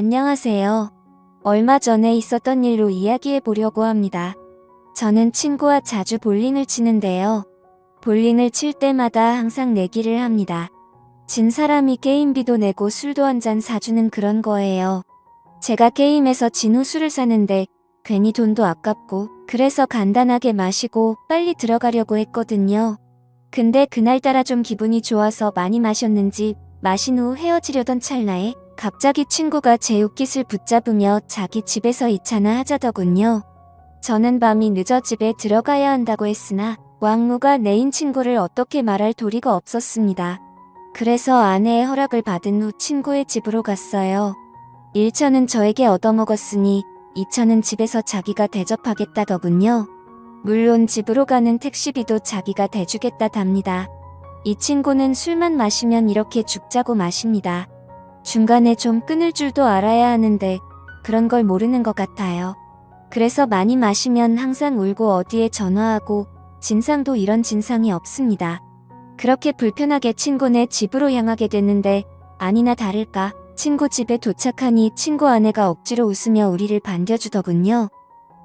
안녕하세요. 얼마 전에 있었던 일로 이야기해 보려고 합니다. 저는 친구와 자주 볼링을 치는데요. 볼링을 칠 때마다 항상 내기를 합니다. 진 사람이 게임비도 내고 술도 한 잔 사주는 그런 거예요. 제가 게임에서 진 후 술을 사는데 괜히 돈도 아깝고 그래서 간단하게 마시고 빨리 들어가려고 했거든요. 근데 그날따라 좀 기분이 좋아서 많이 마셨는지 마신 후 헤어지려던 찰나에 갑자기 친구가 제 옷깃을 붙잡으며 자기 집에서 2차나 하자더군요. 저는 밤이 늦어 집에 들어가야 한다고 했으나 왕무가 내인 친구를 어떻게 말할 도리가 없었습니다. 그래서 아내의 허락을 받은 후 친구의 집으로 갔어요. 1차는 저에게 얻어먹었으니 2차는 집에서 자기가 대접하겠다더군요. 물론 집으로 가는 택시비도 자기가 대주겠다답니다. 이 친구는 술만 마시면 이렇게 죽자고 마십니다. 중간에 좀 끊을 줄도 알아야 하는데 그런 걸 모르는 것 같아요. 그래서 많이 마시면 항상 울고 어디에 전화하고 진상도 이런 진상이 없습니다. 그렇게 불편하게 친구네 집으로 향하게 됐는데 아니나 다를까 친구 집에 도착하니 친구 아내가 억지로 웃으며 우리를 반겨주더군요.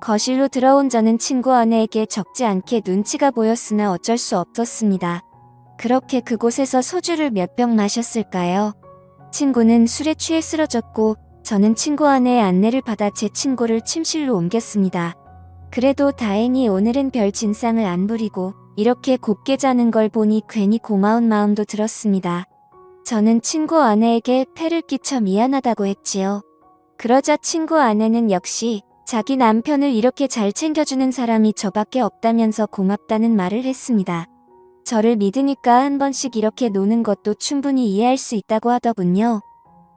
거실로 들어온 저는 친구 아내에게 적지 않게 눈치가 보였으나 어쩔 수 없었습니다. 그렇게 그곳에서 소주를 몇 병 마셨을까요? 친구는 술에 취해 쓰러졌고 저는 친구 아내의 안내를 받아 제 친구를 침실로 옮겼습니다. 그래도 다행히 오늘은 별 진상을 안 부리고 이렇게 곱게 자는 걸 보니 괜히 고마운 마음도 들었습니다. 저는 친구 아내에게 폐를 끼쳐 미안하다고 했지요. 그러자 친구 아내는 역시 자기 남편을 이렇게 잘 챙겨주는 사람이 저밖에 없다면서 고맙다는 말을 했습니다. 저를 믿으니까 한 번씩 이렇게 노는 것도 충분히 이해할 수 있다고 하더군요.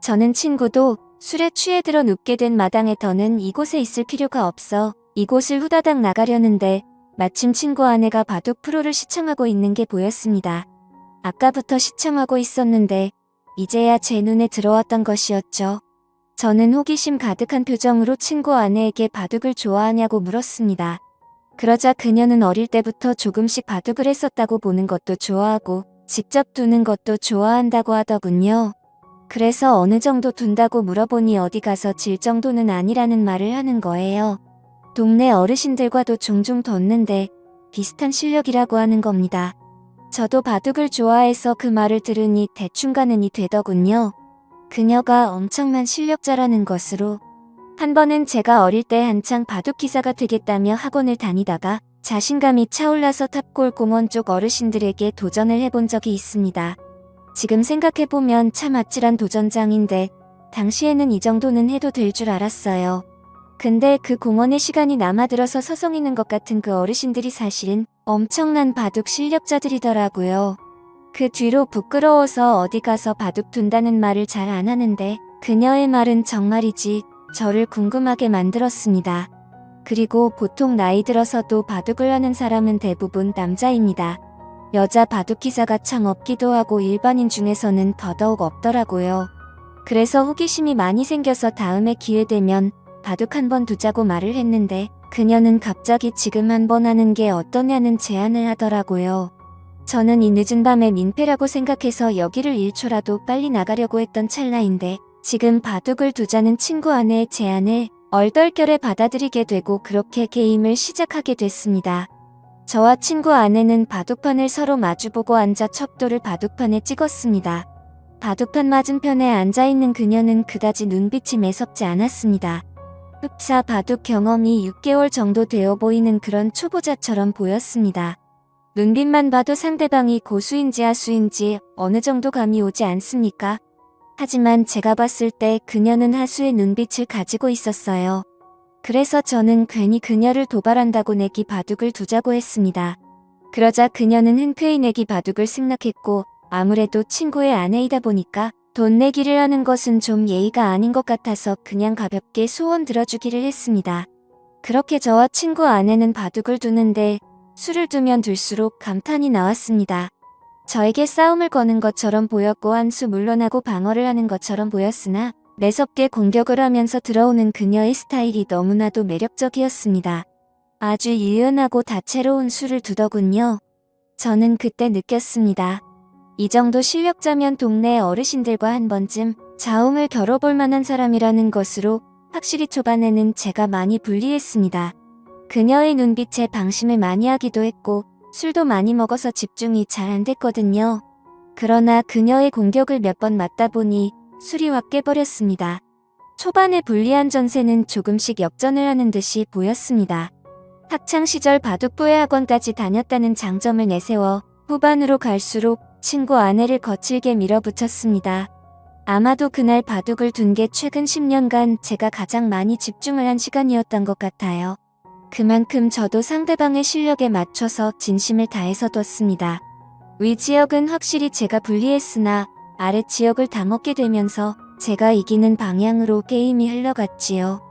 저는 친구도 술에 취해 들어 눕게 된 마당에 더는 이곳에 있을 필요가 없어 이곳을 후다닥 나가려는데 마침 친구 아내가 바둑 프로를 시청하고 있는 게 보였습니다. 아까부터 시청하고 있었는데 이제야 제 눈에 들어왔던 것이었죠. 저는 호기심 가득한 표정으로 친구 아내에게 바둑을 좋아하냐고 물었습니다. 그러자 그녀는 어릴 때부터 조금씩 바둑을 했었다고 보는 것도 좋아하고 직접 두는 것도 좋아한다고 하더군요. 그래서 어느 정도 둔다고 물어보니 어디 가서 질 정도는 아니라는 말을 하는 거예요. 동네 어르신들과도 종종 뒀는데 비슷한 실력이라고 하는 겁니다. 저도 바둑을 좋아해서 그 말을 들으니 대충 가늠이 되더군요. 그녀가 엄청난 실력자라는 것으로. 한 번은 제가 어릴 때 한창 바둑 기사가 되겠다며 학원을 다니다가 자신감이 차올라서 탑골 공원 쪽 어르신들에게 도전을 해본 적이 있습니다. 지금 생각해보면 참 아찔한 도전장인데 당시에는 이 정도는 해도 될 줄 알았어요. 근데 그 공원에 시간이 남아들어서 서성이는 것 같은 그 어르신들이 사실은 엄청난 바둑 실력자들이더라고요. 그 뒤로 부끄러워서 어디 가서 바둑 둔다는 말을 잘 안 하는데 그녀의 말은 정말이지 저를 궁금하게 만들었습니다. 그리고 보통 나이 들어서도 바둑을 하는 사람은 대부분 남자입니다. 여자 바둑 기사가 참 없기도 하고 일반인 중에서는 더더욱 없더라고요. 그래서 호기심이 많이 생겨서 다음에 기회 되면 바둑 한번 두자고 말을 했는데 그녀는 갑자기 지금 한번 하는 게 어떠냐는 제안을 하더라고요. 저는 이 늦은 밤에 민폐라고 생각해서 여기를 1초라도 빨리 나가려고 했던 찰나인데 지금 바둑을 두자는 친구 아내의 제안을 얼떨결에 받아들이게 되고 그렇게 게임을 시작하게 됐습니다. 저와 친구 아내는 바둑판을 서로 마주보고 앉아 첩도를 바둑판에 찍었습니다. 바둑판 맞은편에 앉아있는 그녀는 그다지 눈빛이 매섭지 않았습니다. 흡사 바둑 경험이 6개월 정도 되어 보이는 그런 초보자처럼 보였습니다. 눈빛만 봐도 상대방이 고수인지 하수인지 어느 정도 감이 오지 않습니까? 하지만 제가 봤을 때 그녀는 하수의 눈빛을 가지고 있었어요. 그래서 저는 괜히 그녀를 도발한다고 내기 바둑을 두자고 했습니다. 그러자 그녀는 흔쾌히 내기 바둑을 승낙했고 아무래도 친구의 아내이다 보니까 돈 내기를 하는 것은 좀 예의가 아닌 것 같아서 그냥 가볍게 소원 들어주기를 했습니다. 그렇게 저와 친구 아내는 바둑을 두는데 술을 두면 둘수록 감탄이 나왔습니다. 저에게 싸움을 거는 것처럼 보였고 한 수 물러나고 방어를 하는 것처럼 보였으나 매섭게 공격을 하면서 들어오는 그녀의 스타일이 너무나도 매력적이었습니다. 아주 유연하고 다채로운 수를 두더군요. 저는 그때 느꼈습니다. 이 정도 실력자면 동네 어르신들과 한 번쯤 자웅을 겨뤄볼 만한 사람이라는 것으로 확실히 초반에는 제가 많이 불리했습니다. 그녀의 눈빛에 방심을 많이 하기도 했고 술도 많이 먹어서 집중이 잘 안 됐거든요. 그러나 그녀의 공격을 몇 번 맞다 보니 술이 확 깨버렸습니다. 초반에 불리한 전세는 조금씩 역전을 하는 듯이 보였습니다. 학창시절 바둑부회 학원까지 다녔다는 장점을 내세워 후반으로 갈수록 친구 아내를 거칠게 밀어붙였습니다. 아마도 그날 바둑을 둔 게 최근 10년간 제가 가장 많이 집중을 한 시간이었던 것 같아요. 그만큼 저도 상대방의 실력에 맞춰서 진심을 다해서 뒀습니다. 위 지역은 확실히 제가 불리했으나 아래 지역을 다 먹게 되면서 제가 이기는 방향으로 게임이 흘러갔지요.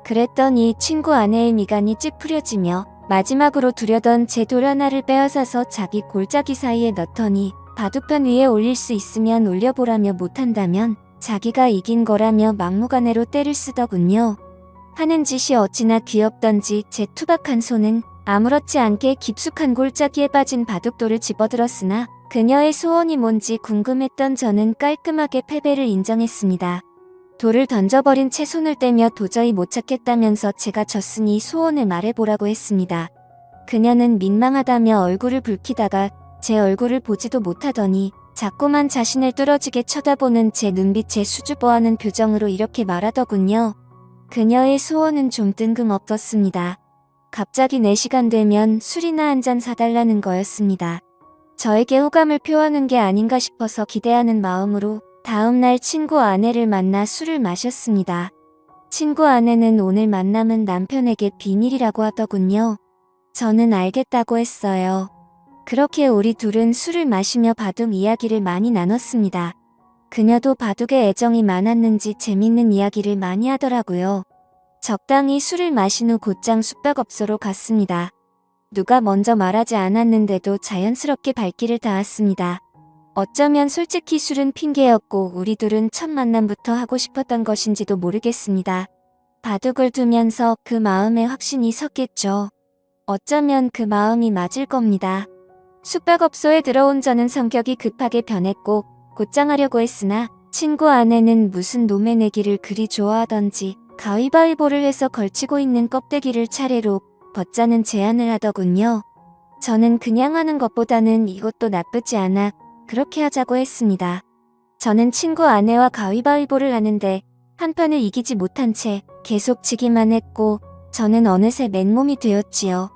그랬더니 친구 아내의 미간이 찌푸려지며 마지막으로 두려던 제 돌 하나를 빼앗아서 자기 골짜기 사이에 넣더니 바둑판 위에 올릴 수 있으면 올려보라며 못한다면 자기가 이긴 거라며 막무가내로 때를 쓰더군요. 하는 짓이 어찌나 귀엽던지 제 투박한 손은 아무렇지 않게 깊숙한 골짜기에 빠진 바둑돌을 집어들었으나 그녀의 소원이 뭔지 궁금했던 저는 깔끔하게 패배를 인정했습니다. 돌을 던져버린 채 손을 떼며 도저히 못 찾겠다면서 제가 졌으니 소원을 말해보라고 했습니다. 그녀는 민망하다며 얼굴을 붉히다가 제 얼굴을 보지도 못하더니 자꾸만 자신을 뚫어지게 쳐다보는 제 눈빛에 수줍어하는 표정으로 이렇게 말하더군요. 그녀의 소원은 좀 뜬금없었습니다. 갑자기 4시간 되면 술이나 한 잔 사달라는 거였습니다. 저에게 호감을 표하는 게 아닌가 싶어서 기대하는 마음으로 다음날 친구 아내를 만나 술을 마셨습니다. 친구 아내는 오늘 만남은 남편에게 비밀이라고 하더군요. 저는 알겠다고 했어요. 그렇게 우리 둘은 술을 마시며 바둑 이야기를 많이 나눴습니다. 그녀도 바둑에 애정이 많았는지 재밌는 이야기를 많이 하더라고요. 적당히 술을 마신 후 곧장 숙박업소로 갔습니다. 누가 먼저 말하지 않았는데도 자연스럽게 발길을 닿았습니다. 어쩌면 솔직히 술은 핑계였고 우리 둘은 첫 만남부터 하고 싶었던 것인지도 모르겠습니다. 바둑을 두면서 그 마음에 확신이 섰겠죠. 어쩌면 그 마음이 맞을 겁니다. 숙박업소에 들어온 저는 성격이 급하게 변했고 곧장 하려고 했으나 친구 아내는 무슨 노매 내기를 그리 좋아하던지 가위바위보를 해서 걸치고 있는 껍데기를 차례로 벗자는 제안을 하더군요. 저는 그냥 하는 것보다는 이것도 나쁘지 않아 그렇게 하자고 했습니다. 저는 친구 아내와 가위바위보를 하는데 한 판을 이기지 못한 채 계속 지기만 했고 저는 어느새 맨몸이 되었지요.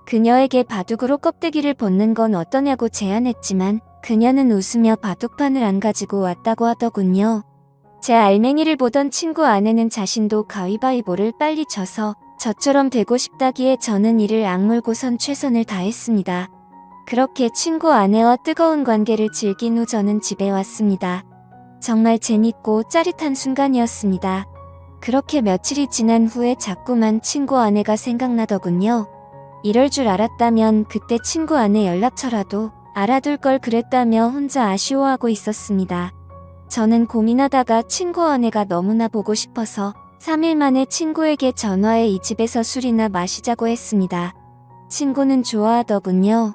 그녀에게 바둑으로 껍데기를 벗는 건 어떠냐고 제안했지만 그녀는 웃으며 바둑판을 안 가지고 왔다고 하더군요. 제 알맹이를 보던 친구 아내는 자신도 가위바위보를 빨리 져서 저처럼 되고 싶다기에 저는 이를 악물고선 최선을 다했습니다. 그렇게 친구 아내와 뜨거운 관계를 즐긴 후 저는 집에 왔습니다. 정말 재밌고 짜릿한 순간이었습니다. 그렇게 며칠이 지난 후에 자꾸만 친구 아내가 생각나더군요. 이럴 줄 알았다면 그때 친구 아내 연락처라도 알아둘 걸 그랬다며 혼자 아쉬워하고 있었습니다. 저는 고민하다가 친구 아내가 너무나 보고 싶어서 3일 만에 친구에게 전화해 이 집에서 술이나 마시자고 했습니다. 친구는 좋아하더군요.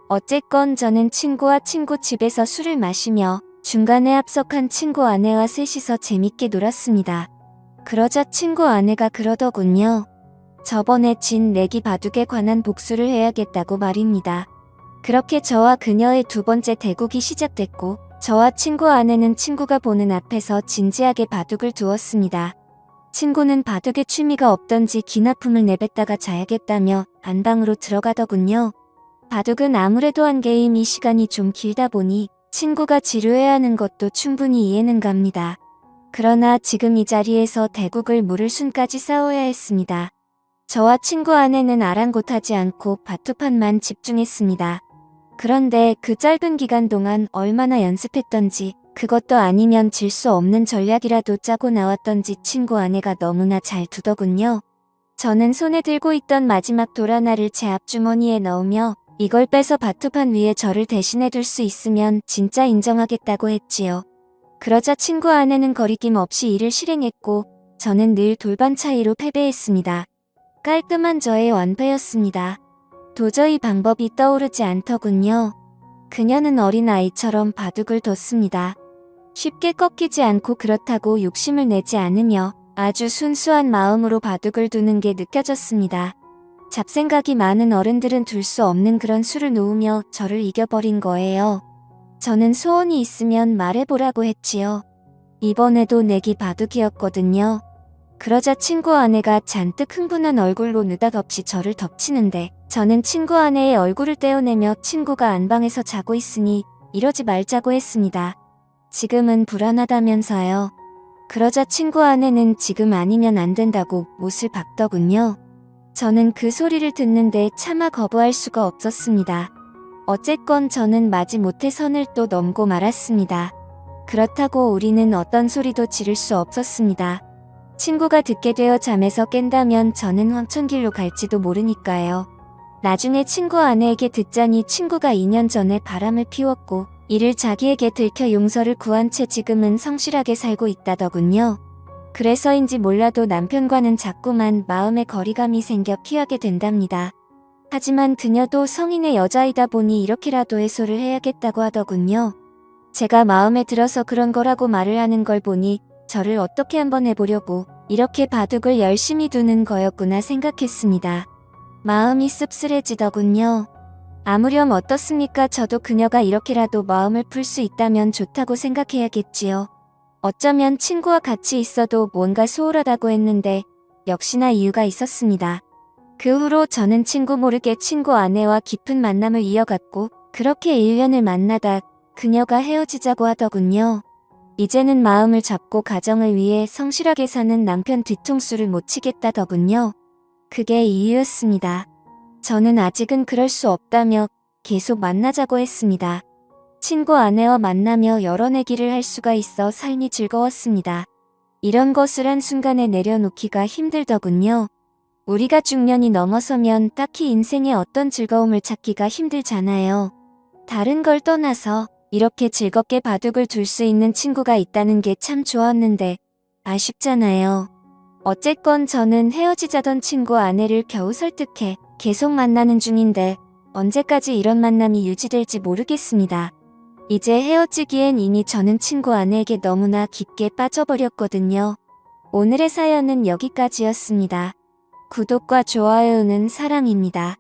어쨌건 저는 친구와 친구 집에서 술을 마시며 중간에 합석한 친구 아내와 셋이서 재밌게 놀았습니다. 그러자 친구 아내가 그러더군요. 저번에 진 내기 바둑에 관한 복수를 해야겠다고 말입니다. 그렇게 저와 그녀의 두 번째 대국이 시작됐고 저와 친구 아내는 친구가 보는 앞에서 진지하게 바둑을 두었습니다. 친구는 바둑에 취미가 없던지 기나품을 내뱉다가 자야겠다며 안방으로 들어가더군요. 바둑은 아무래도 한 게임이 시간이 좀 길다 보니 친구가 지루해하는 것도 충분히 이해는 갑니다. 그러나 지금 이 자리에서 대국을 물을 순까지 싸워야 했습니다. 저와 친구 아내는 아랑곳하지 않고 바둑판만 집중했습니다. 그런데 그 짧은 기간 동안 얼마나 연습했던지 그것도 아니면 질 수 없는 전략이라도 짜고 나왔던지 친구 아내가 너무나 잘 두더군요. 저는 손에 들고 있던 마지막 돌 하나를 제 앞주머니에 넣으며 이걸 빼서 바둑판 위에 저를 대신해 둘 수 있으면 진짜 인정하겠다고 했지요. 그러자 친구 아내는 거리낌 없이 이를 실행했고 저는 늘 돌반 차이로 패배했습니다. 깔끔한 저의 완패였습니다. 도저히 방법이 떠오르지 않더군요. 그녀는 어린아이처럼 바둑을 뒀습니다. 쉽게 꺾이지 않고 그렇다고 욕심을 내지 않으며 아주 순수한 마음으로 바둑을 두는 게 느껴졌습니다. 잡생각이 많은 어른들은 둘 수 없는 그런 수를 놓으며 저를 이겨버린 거예요. 저는 소원이 있으면 말해보라고 했지요. 이번에도 내기 바둑이었거든요. 그러자 친구 아내가 잔뜩 흥분한 얼굴로 느닷없이 저를 덮치는데 저는 친구 아내의 얼굴을 떼어내며 친구가 안방에서 자고 있으니 이러지 말자고 했습니다. 지금은 불안하다면서요. 그러자 친구 아내는 지금 아니면 안 된다고 못을 박더군요. 저는 그 소리를 듣는데 차마 거부할 수가 없었습니다. 어쨌건 저는 마지못해 선을 또 넘고 말았습니다. 그렇다고 우리는 어떤 소리도 지를 수 없었습니다. 친구가 듣게 되어 잠에서 깬다면 저는 황천길로 갈지도 모르니까요. 나중에 친구 아내에게 듣자니 친구가 2년 전에 바람을 피웠고 이를 자기에게 들켜 용서를 구한 채 지금은 성실하게 살고 있다더군요. 그래서인지 몰라도 남편과는 자꾸만 마음의 거리감이 생겨 피하게 된답니다. 하지만 그녀도 성인의 여자이다 보니 이렇게라도 해소를 해야겠다고 하더군요. 제가 마음에 들어서 그런 거라고 말을 하는 걸 보니 저를 어떻게 한번 해보려고 이렇게 바둑을 열심히 두는 거였구나 생각했습니다. 마음이 씁쓸해지더군요. 아무렴 어떻습니까? 저도 그녀가 이렇게라도 마음을 풀 수 있다면 좋다고 생각해야겠지요. 어쩌면 친구와 같이 있어도 뭔가 소홀하다고 했는데 역시나 이유가 있었습니다. 그 후로 저는 친구 모르게 친구 아내와 깊은 만남을 이어갔고 그렇게 1년을 만나다 그녀가 헤어지자고 하더군요. 이제는 마음을 잡고 가정을 위해 성실하게 사는 남편 뒤통수를 못 치겠다더군요. 그게 이유였습니다. 저는 아직은 그럴 수 없다며 계속 만나자고 했습니다. 친구 아내와 만나며 여러 얘기를 할 수가 있어 삶이 즐거웠습니다. 이런 것을 한순간에 내려놓기가 힘들더군요. 우리가 중년이 넘어서면 딱히 인생에 어떤 즐거움을 찾기가 힘들잖아요. 다른 걸 떠나서 이렇게 즐겁게 바둑을 둘 수 있는 친구가 있다는 게 참 좋았는데 아쉽잖아요. 어쨌건 저는 헤어지자던 친구 아내를 겨우 설득해 계속 만나는 중인데 언제까지 이런 만남이 유지될지 모르겠습니다. 이제 헤어지기엔 이미 저는 친구 아내에게 너무나 깊게 빠져버렸거든요. 오늘의 사연은 여기까지였습니다. 구독과 좋아요는 사랑입니다.